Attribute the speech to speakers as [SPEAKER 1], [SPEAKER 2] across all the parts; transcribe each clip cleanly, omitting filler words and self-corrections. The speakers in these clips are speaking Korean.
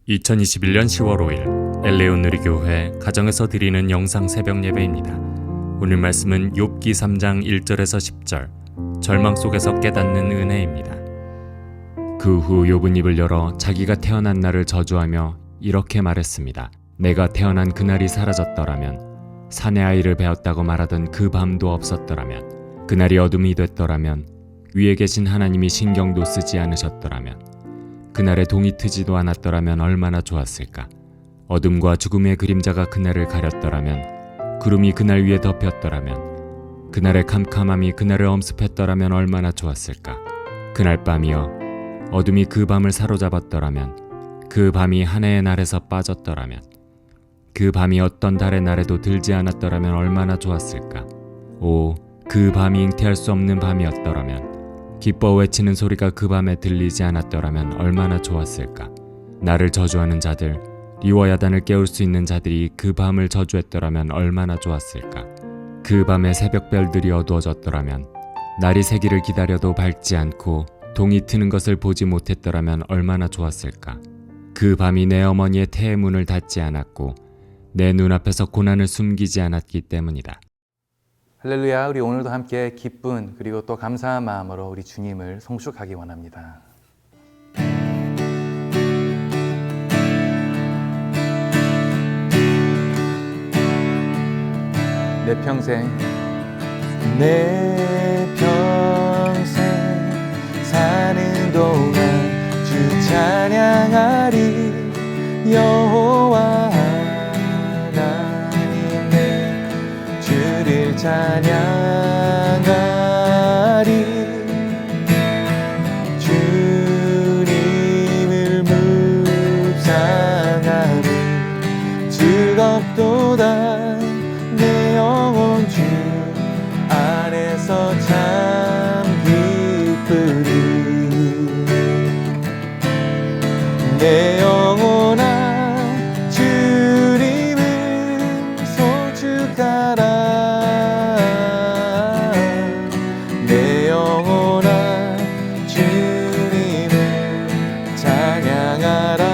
[SPEAKER 1] 2021년 10월 5일 엘레온 누리교회 가정에서 드리는 영상 새벽 예배입니다. 오늘 말씀은 욥기 3장 1절에서 10절, 절망 속에서 깨닫는 은혜입니다. 그 후 욥은 입을 열어 자기가 태어난 날을 저주하며 이렇게 말했습니다. 내가 태어난 그날이 사라졌더라면, 사내 아이를 베었다고 말하던 그 밤도 없었더라면, 그날이 어둠이 됐더라면, 위에 계신 하나님이 신경도 쓰지 않으셨더라면, 그날에 동이 트지도 않았더라면 얼마나 좋았을까. 어둠과 죽음의 그림자가 그날을 가렸더라면, 구름이 그날 위에 덮였더라면, 그날의 캄캄함이 그날을 엄습했더라면 얼마나 좋았을까. 그날 밤이여, 어둠이 그 밤을 사로잡았더라면, 그 밤이 한 해의 날에서 빠졌더라면, 그 밤이 어떤 달의 날에도 들지 않았더라면 얼마나 좋았을까. 오, 그 밤이 잉태할 수 없는 밤이었더라면, 기뻐 외치는 소리가 그 밤에 들리지 않았더라면 얼마나 좋았을까. 나를 저주하는 자들, 리워 야단을 깨울 수 있는 자들이 그 밤을 저주했더라면 얼마나 좋았을까. 그 밤에 새벽별들이 어두워졌더라면, 날이 새기를 기다려도 밝지 않고 동이 트는 것을 보지 못했더라면 얼마나 좋았을까. 그 밤이 내 어머니의 태의 문을 닫지 않았고 내 눈앞에서 고난을 숨기지 않았기 때문이다.
[SPEAKER 2] 할렐루야. 우리 오늘도 함께 기쁜 그리고 또 감사한 마음으로 우리 주님을 송축하기 원합니다. 내 평생 사는 동안 주 찬양하리. 여호와 하나님 주를 찬양하리. 주님을 묵상하리. 즐겁도다 내 영혼 주 안에서 참 기쁘리. 내 영혼아 주님을 송축하라. 내 영혼아 주님을 찬양하라.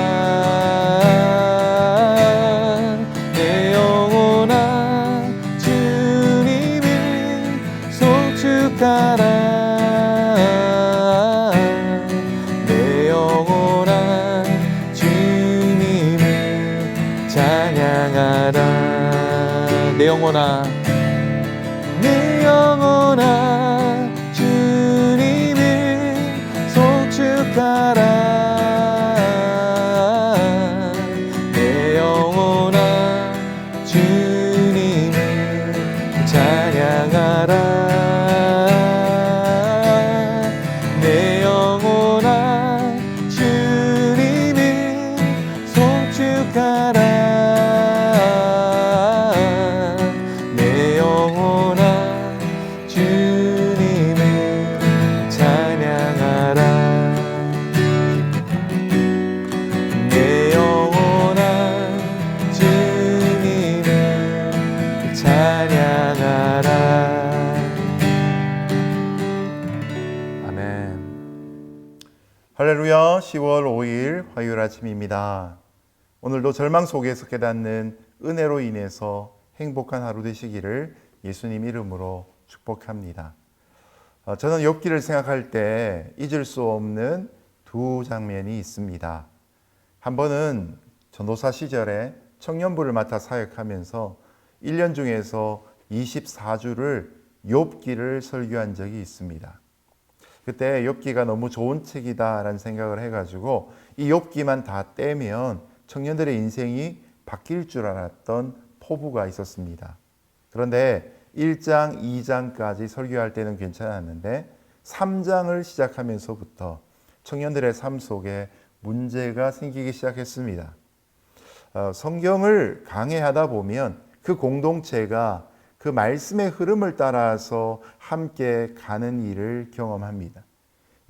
[SPEAKER 2] 내 영혼아 주님을 송축하라. 내 영혼아 주님을 찬양하라. 내 영혼아, 내 영혼아 주님을 송축하라. 내 영혼아 주님을 찬양하라. 내 영혼아 주님을 송축하라. 내 영혼아 주님을 찬양하라. 내 영혼아 주님을 찬양하라. 아멘.
[SPEAKER 3] 할렐루야. 10월 5일 화요일 아침입니다. 오늘도 절망 속에서 깨닫는 은혜로 인해서 행복한 하루 되시기를 예수님 이름으로 축복합니다. 저는 욥기를 생각할 때 잊을 수 없는 두 장면이 있습니다. 한 번은 전도사 시절에 청년부를 맡아 사역하면서 1년 중에서 24주를 욥기를 설교한 적이 있습니다. 그때 욥기가 너무 좋은 책이다라는 생각을 해가지고 이 욥기만 다 떼면 청년들의 인생이 바뀔 줄 알았던 포부가 있었습니다. 그런데 1장, 2장까지 설교할 때는 괜찮았는데 3장을 시작하면서부터 청년들의 삶 속에 문제가 생기기 시작했습니다. 성경을 강해하다 보면 그 공동체가 그 말씀의 흐름을 따라서 함께 가는 일을 경험합니다.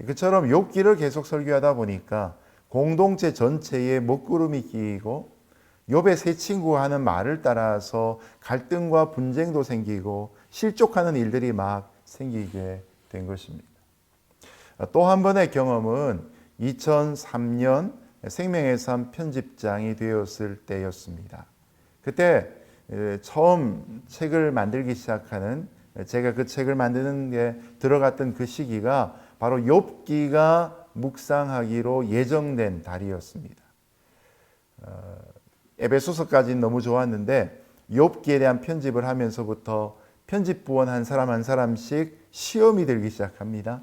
[SPEAKER 3] 그처럼 욥기를 계속 설교하다 보니까 공동체 전체에 먹구름이 끼이고 욥의 세 친구가 하는 말을 따라서 갈등과 분쟁도 생기고 실족하는 일들이 막 생기게 된 것입니다. 또 한 번의 경험은 2003년 생명의 삶 편집장이 되었을 때였습니다. 그때 처음 책을 만들기 시작하는, 제가 그 책을 만드는 게 들어갔던 그 시기가 바로 욥기가 묵상하기로 예정된 달이었습니다. 에베소서까지는 너무 좋았는데 욥기에 대한 편집을 하면서부터 편집부원 한 사람 한 사람씩 시험이 들기 시작합니다.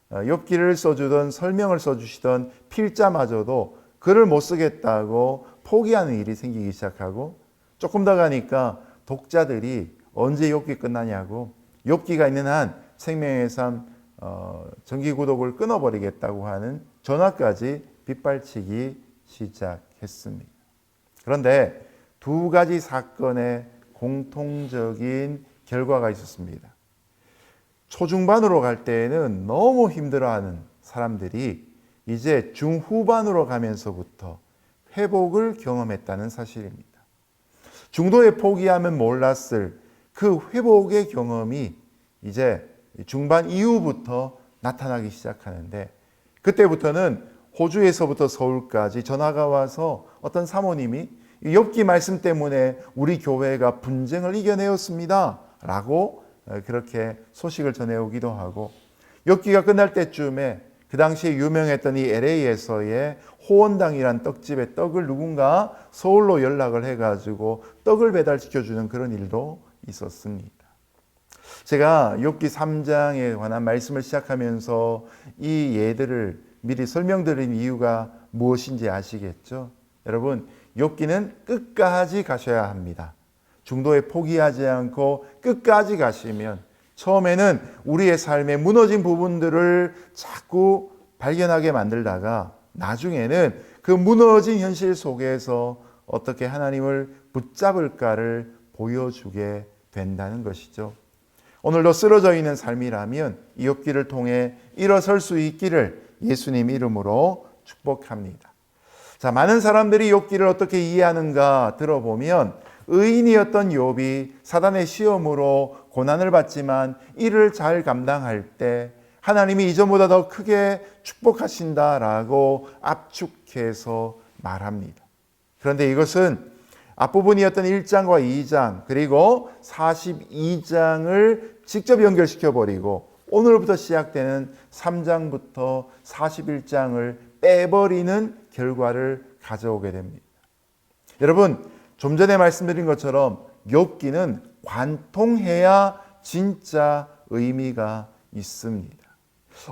[SPEAKER 3] 욥기를 써주던, 설명을 써주시던 필자마저도 글을 못 쓰겠다고 포기하는 일이 생기기 시작하고, 조금 더 가니까 독자들이 언제 욥기 끝나냐고, 욥기가 있는 한 생명의 삶 정기 구독을 끊어버리겠다고 하는 전화까지 빗발치기 시작했습니다. 그런데 두 가지 사건의 공통적인 결과가 있었습니다. 초중반으로 갈 때에는 너무 힘들어하는 사람들이 이제 중후반으로 가면서부터 회복을 경험했다는 사실입니다. 중도에 포기하면 몰랐을 그 회복의 경험이 이제 중반 이후부터 나타나기 시작하는데, 그때부터는 호주에서부터 서울까지 전화가 와서 어떤 사모님이 욥기 말씀 때문에 우리 교회가 분쟁을 이겨내었습니다 라고 그렇게 소식을 전해오기도 하고, 욥기가 끝날 때쯤에 그 당시에 유명했던 이 LA에서의 호원당이란 떡집에 떡을 누군가 서울로 연락을 해가지고 떡을 배달시켜주는 그런 일도 있었습니다. 제가 욥기 3장에 관한 말씀을 시작하면서 이 예들을 미리 설명드린 이유가 무엇인지 아시겠죠? 여러분, 욥기는 끝까지 가셔야 합니다. 중도에 포기하지 않고 끝까지 가시면 처음에는 우리의 삶의 무너진 부분들을 자꾸 발견하게 만들다가 나중에는 그 무너진 현실 속에서 어떻게 하나님을 붙잡을까를 보여주게 된다는 것이죠. 오늘도 쓰러져 있는 삶이라면 이 욥기를 통해 일어설 수 있기를 예수님 이름으로 축복합니다. 자, 많은 사람들이 욥기를 어떻게 이해하는가 들어보면, 의인이었던 욥이 사단의 시험으로 고난을 받지만 이를 잘 감당할 때 하나님이 이전보다 더 크게 축복하신다라고 압축해서 말합니다. 그런데 이것은 앞부분이었던 1장과 2장 그리고 42장을 직접 연결시켜 버리고 오늘부터 시작되는 3장부터 41장을 빼버리는 결과를 가져오게 됩니다. 여러분, 좀 전에 말씀드린 것처럼 욥기는 관통해야 진짜 의미가 있습니다.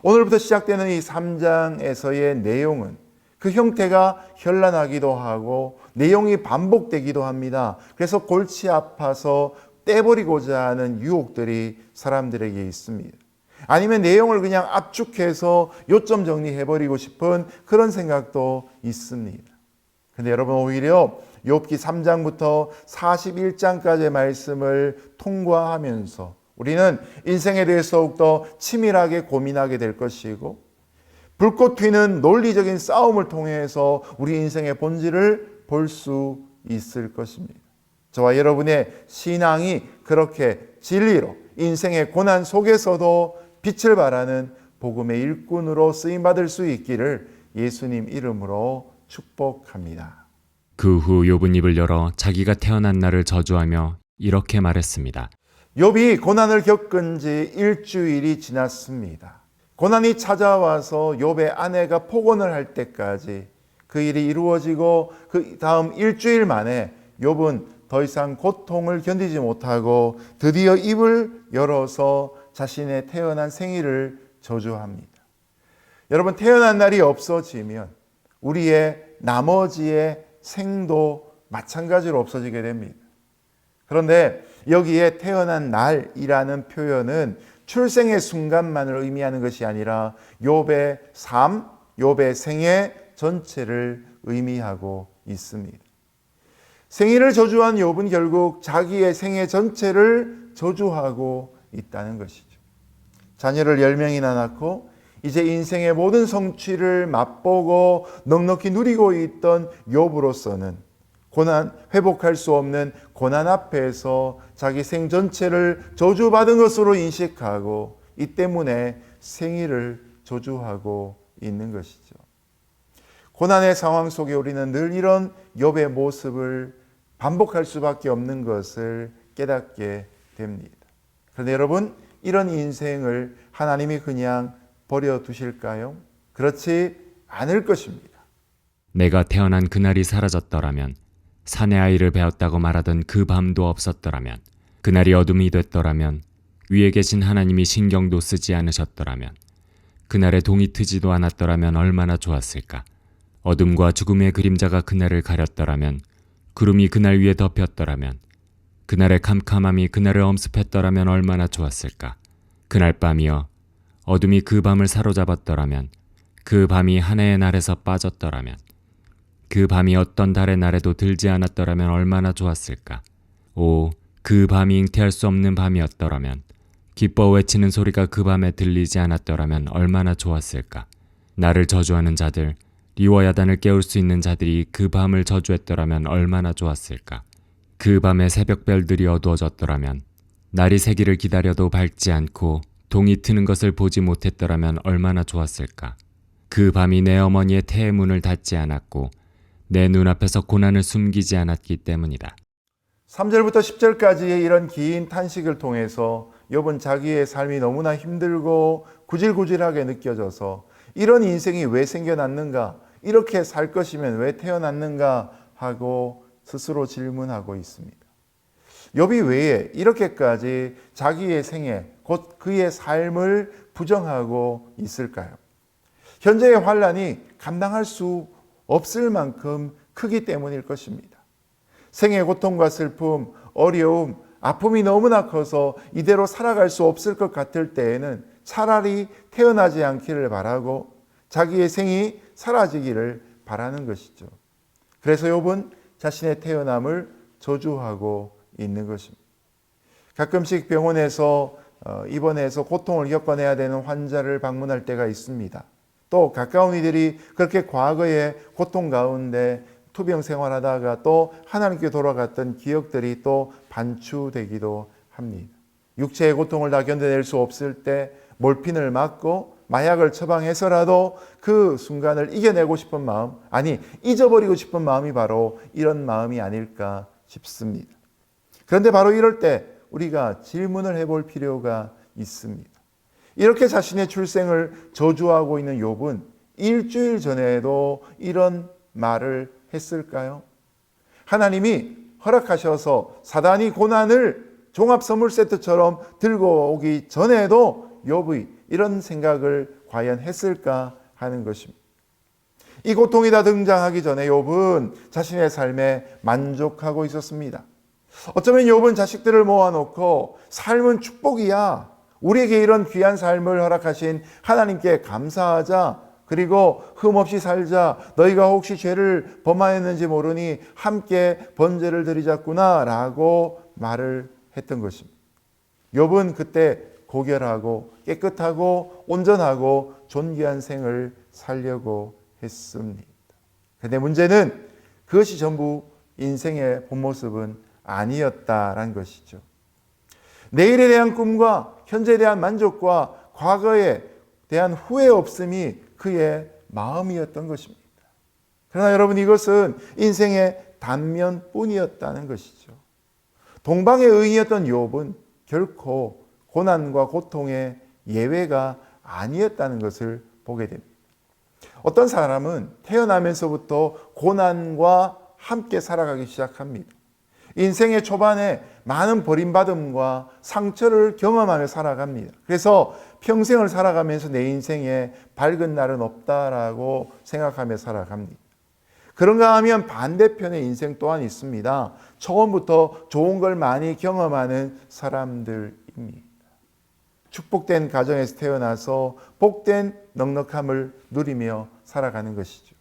[SPEAKER 3] 오늘부터 시작되는 이 3장에서의 내용은 그 형태가 현란하기도 하고 내용이 반복되기도 합니다. 그래서 골치 아파서 떼버리고자 하는 유혹들이 사람들에게 있습니다. 아니면 내용을 그냥 압축해서 요점 정리해버리고 싶은 그런 생각도 있습니다. 근데 여러분, 오히려 욥기 3장부터 41장까지의 말씀을 통과하면서 우리는 인생에 대해서 더욱더 치밀하게 고민하게 될 것이고, 불꽃 튀는 논리적인 싸움을 통해서 우리 인생의 본질을 볼 수 있을 것입니다. 저와 여러분의 신앙이 그렇게 진리로 인생의 고난 속에서도 빛을 발하는 복음의 일꾼으로 쓰임받을 수 있기를 예수님 이름으로 축복합니다.
[SPEAKER 1] 그 후 욥은 입을 열어 자기가 태어난 날을 저주하며 이렇게 말했습니다.
[SPEAKER 3] 욥이 고난을 겪은 지 일주일이 지났습니다. 고난이 찾아와서 욥의 아내가 폭언을 할 때까지 그 일이 이루어지고 그 다음 일주일 만에 욥은 더 이상 고통을 견디지 못하고 드디어 입을 열어서 자신의 태어난 생일을 저주합니다. 여러분, 태어난 날이 없어지면 우리의 나머지의 생도 마찬가지로 없어지게 됩니다. 그런데 여기에 태어난 날이라는 표현은 출생의 순간만을 의미하는 것이 아니라 욥의 삶, 욥의 생애 전체를 의미하고 있습니다. 생일을 저주한 욥은 결국 자기의 생애 전체를 저주하고 있다는 것이죠. 자녀를 10명이나 낳고 이제 인생의 모든 성취를 맛보고 넉넉히 누리고 있던 욥으로서는 회복할 수 없는 고난 앞에서 자기 생 전체를 저주받은 것으로 인식하고 이 때문에 생일을 저주하고 있는 것이죠. 고난의 상황 속에 우리는 늘 이런 욥의 모습을 반복할 수밖에 없는 것을 깨닫게 됩니다. 그런데 여러분, 이런 인생을 하나님이 그냥 버려두실까요? 그렇지 않을 것입니다.
[SPEAKER 1] 내가 태어난 그날이 사라졌더라면, 사내 아이를 배웠다고 말하던 그 밤도 없었더라면, 그날이 어둠이 됐더라면, 위에 계신 하나님이 신경도 쓰지 않으셨더라면, 그날에 동이 트지도 않았더라면 얼마나 좋았을까. 어둠과 죽음의 그림자가 그날을 가렸더라면, 구름이 그날 위에 덮였더라면, 그날의 캄캄함이 그날을 엄습했더라면 얼마나 좋았을까. 그날 밤이여, 어둠이 그 밤을 사로잡았더라면, 그 밤이 한 해의 날에서 빠졌더라면, 그 밤이 어떤 달의 날에도 들지 않았더라면 얼마나 좋았을까. 오, 그 밤이 잉태할 수 없는 밤이었더라면, 기뻐 외치는 소리가 그 밤에 들리지 않았더라면 얼마나 좋았을까. 나를 저주하는 자들, 리워야단을 깨울 수 있는 자들이 그 밤을 저주했더라면 얼마나 좋았을까. 그 밤에 새벽별들이 어두워졌더라면, 날이 새기를 기다려도 밝지 않고 동이 트는 것을 보지 못했더라면 얼마나 좋았을까. 그 밤이 내 어머니의 태의 문을 닫지 않았고 내 눈앞에서 고난을 숨기지 않았기 때문이다.
[SPEAKER 3] 3절부터 10절까지의 이런 긴 탄식을 통해서 욥은 자기의 삶이 너무나 힘들고 구질구질하게 느껴져서 이런 인생이 왜 생겨났는가, 이렇게 살 것이면 왜 태어났는가 하고 스스로 질문하고 있습니다. 욥이 왜 이렇게까지 자기의 생애, 곧 그의 삶을 부정하고 있을까요? 현재의 환란이 감당할 수 없을 만큼 크기 때문일 것입니다. 생의 고통과 슬픔, 어려움, 아픔이 너무나 커서 이대로 살아갈 수 없을 것 같을 때에는 차라리 태어나지 않기를 바라고 자기의 생이 사라지기를 바라는 것이죠. 그래서 욥은 자신의 태어남을 저주하고 있는 것입니다. 가끔씩 병원에서 입원해서 고통을 겪어내야 되는 환자를 방문할 때가 있습니다. 또 가까운 이들이 그렇게 과거의 고통 가운데 투병 생활하다가 또 하나님께 돌아갔던 기억들이 또 반추되기도 합니다. 육체의 고통을 다 견뎌낼 수 없을 때 몰핀을 맞고 마약을 처방해서라도 그 순간을 이겨내고 싶은 마음, 아니 잊어버리고 싶은 마음이 바로 이런 마음이 아닐까 싶습니다. 그런데 바로 이럴 때 우리가 질문을 해볼 필요가 있습니다. 이렇게 자신의 출생을 저주하고 있는 욥은 일주일 전에도 이런 말을 했을까요? 하나님이 허락하셔서 사단이 고난을 종합 선물 세트처럼 들고 오기 전에도 욥이 이런 생각을 과연 했을까 하는 것입니다. 이 고통이 다 등장하기 전에 욥은 자신의 삶에 만족하고 있었습니다. 어쩌면 욥은 자식들을 모아놓고 삶은 축복이야, 우리에게 이런 귀한 삶을 허락하신 하나님께 감사하자, 그리고 흠없이 살자, 너희가 혹시 죄를 범하였는지 모르니 함께 번제를 드리자꾸나 라고 말을 했던 것입니다. 욥은 그때 고결하고 깨끗하고 온전하고 존귀한 생을 살려고 했습니다. 그런데 문제는 그것이 전부 인생의 본 모습은 아니었다라는 것이죠. 내일에 대한 꿈과 현재에 대한 만족과 과거에 대한 후회 없음이 그의 마음이었던 것입니다. 그러나 여러분, 이것은 인생의 단면뿐이었다는 것이죠. 동방의 의인이었던 욥은 결코 고난과 고통의 예외가 아니었다는 것을 보게 됩니다. 어떤 사람은 태어나면서부터 고난과 함께 살아가기 시작합니다. 인생의 초반에 많은 버림받음과 상처를 경험하며 살아갑니다. 그래서 평생을 살아가면서 내 인생에 밝은 날은 없다라고 생각하며 살아갑니다. 그런가 하면 반대편의 인생 또한 있습니다. 처음부터 좋은 걸 많이 경험하는 사람들입니다. 축복된 가정에서 태어나서 복된 넉넉함을 누리며 살아가는 것이죠.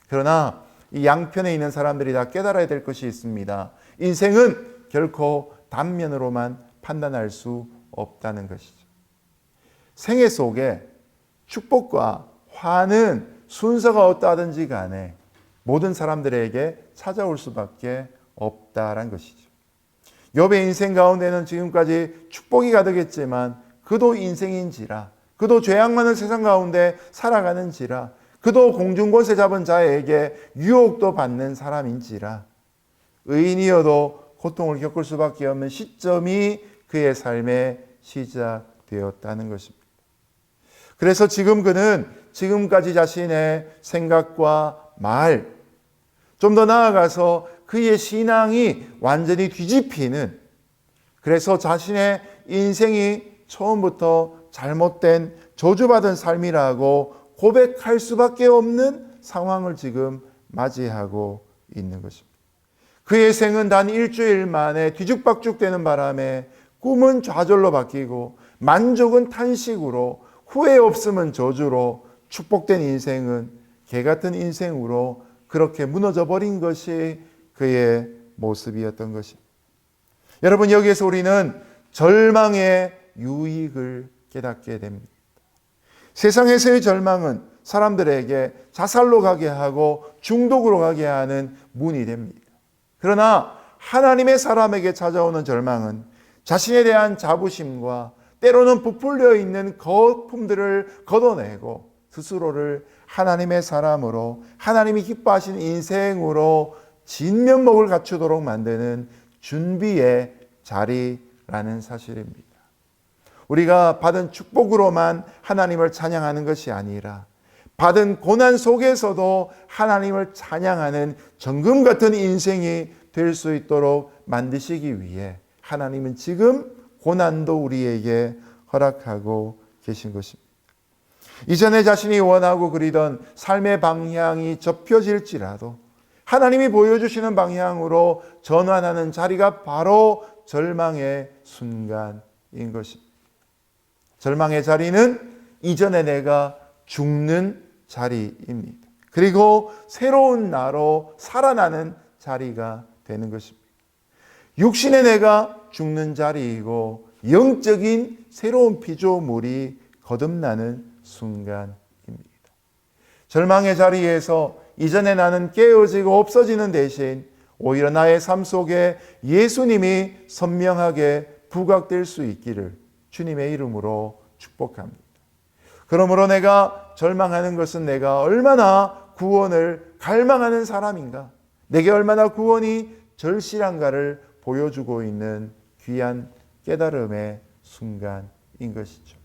[SPEAKER 3] 그러나 이 양편에 있는 사람들이 다 깨달아야 될 것이 있습니다. 인생은 결코 단면으로만 판단할 수 없다는 것이죠. 생애 속에 축복과 화는 순서가 어떠하든지 간에 모든 사람들에게 찾아올 수밖에 없다는 것이죠. 욥의 인생 가운데는 지금까지 축복이 가득했지만 그도 인생인지라, 그도 죄악 많은 세상 가운데 살아가는지라, 그도 공중권세 잡은 자에게 유혹도 받는 사람인지라 의인이어도 고통을 겪을 수밖에 없는 시점이 그의 삶의 시작되었다는 것입니다. 그래서 지금 그는 지금까지 자신의 생각과 말, 좀 더 나아가서 그의 신앙이 완전히 뒤집히는, 그래서 자신의 인생이 처음부터 잘못된 저주받은 삶이라고 고백할 수밖에 없는 상황을 지금 맞이하고 있는 것입니다. 그의 생은 단 일주일 만에 뒤죽박죽되는 바람에 꿈은 좌절로 바뀌고 만족은 탄식으로, 후회 없음은 저주로, 축복된 인생은 개같은 인생으로 그렇게 무너져 버린 것이 그의 모습이었던 것입니다. 여러분, 여기에서 우리는 절망의 유익을 깨닫게 됩니다. 세상에서의 절망은 사람들에게 자살로 가게 하고 중독으로 가게 하는 문이 됩니다. 그러나 하나님의 사람에게 찾아오는 절망은 자신에 대한 자부심과 때로는 부풀려 있는 거품들을 걷어내고 스스로를 하나님의 사람으로, 하나님이 기뻐하시는 인생으로 진면목을 갖추도록 만드는 준비의 자리라는 사실입니다. 우리가 받은 축복으로만 하나님을 찬양하는 것이 아니라 받은 고난 속에서도 하나님을 찬양하는 정금 같은 인생이 될 수 있도록 만드시기 위해 하나님은 지금 고난도 우리에게 허락하고 계신 것입니다. 이전에 자신이 원하고 그리던 삶의 방향이 접혀질지라도 하나님이 보여주시는 방향으로 전환하는 자리가 바로 절망의 순간인 것입니다. 절망의 자리는 이전에 내가 죽는 자리입니다. 그리고 새로운 나로 살아나는 자리가 되는 것입니다. 육신의 내가 죽는 자리이고 영적인 새로운 피조물이 거듭나는 순간입니다. 절망의 자리에서 이전에 나는 깨어지고 없어지는 대신 오히려 나의 삶 속에 예수님이 선명하게 부각될 수 있기를 주님의 이름으로 축복합니다. 그러므로 내가 절망하는 것은 내가 얼마나 구원을 갈망하는 사람인가, 내게 얼마나 구원이 절실한가를 보여주고 있는 귀한 깨달음의 순간인 것이죠.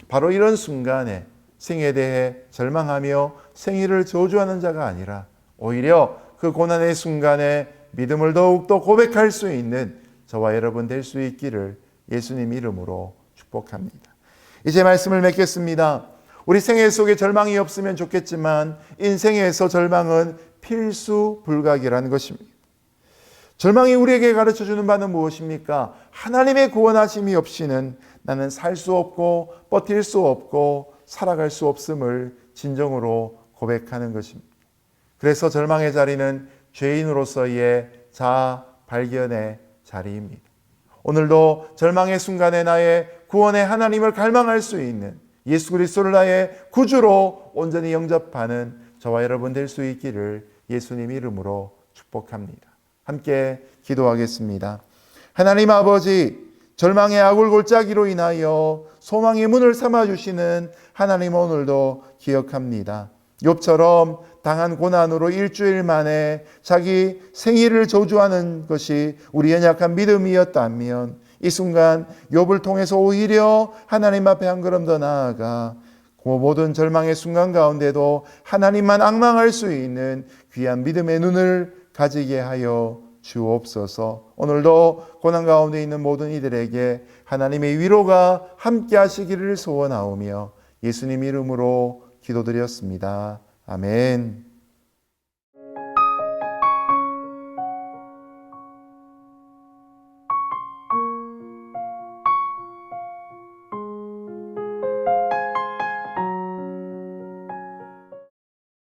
[SPEAKER 3] 바로 이런 순간에 생에 대해 절망하며 생일을 저주하는 자가 아니라 오히려 그 고난의 순간에 믿음을 더욱더 고백할 수 있는 저와 여러분 될 수 있기를 예수님 이름으로 축복합니다. 이제 말씀을 맺겠습니다. 우리 생애 속에 절망이 없으면 좋겠지만 인생에서 절망은 필수 불가결한 것입니다. 절망이 우리에게 가르쳐주는 바는 무엇입니까? 하나님의 구원하심이 없이는 나는 살 수 없고 버틸 수 없고 살아갈 수 없음을 진정으로 고백하는 것입니다. 그래서 절망의 자리는 죄인으로서의 자아 발견의 자리입니다. 오늘도 절망의 순간에 나의 구원의 하나님을 갈망할 수 있는 예수 그리스도를 나의 구주로 온전히 영접하는 저와 여러분 될 수 있기를 예수님 이름으로 축복합니다. 함께 기도하겠습니다. 하나님 아버지, 절망의 아굴 골짜기로 인하여 소망의 문을 삼아주시는 하나님 오늘도 기억합니다. 욥처럼 당한 고난으로 일주일 만에 자기 생일을 저주하는 것이 우리 연약한 믿음이었다면 이 순간 욥을 통해서 오히려 하나님 앞에 한 걸음 더 나아가 그 모든 절망의 순간 가운데도 하나님만 앙망할 수 있는 귀한 믿음의 눈을 가지게 하여 주옵소서. 오늘도 고난 가운데 있는 모든 이들에게 하나님의 위로가 함께 하시기를 소원하오며 예수님 이름으로 기도드렸습니다. 아멘.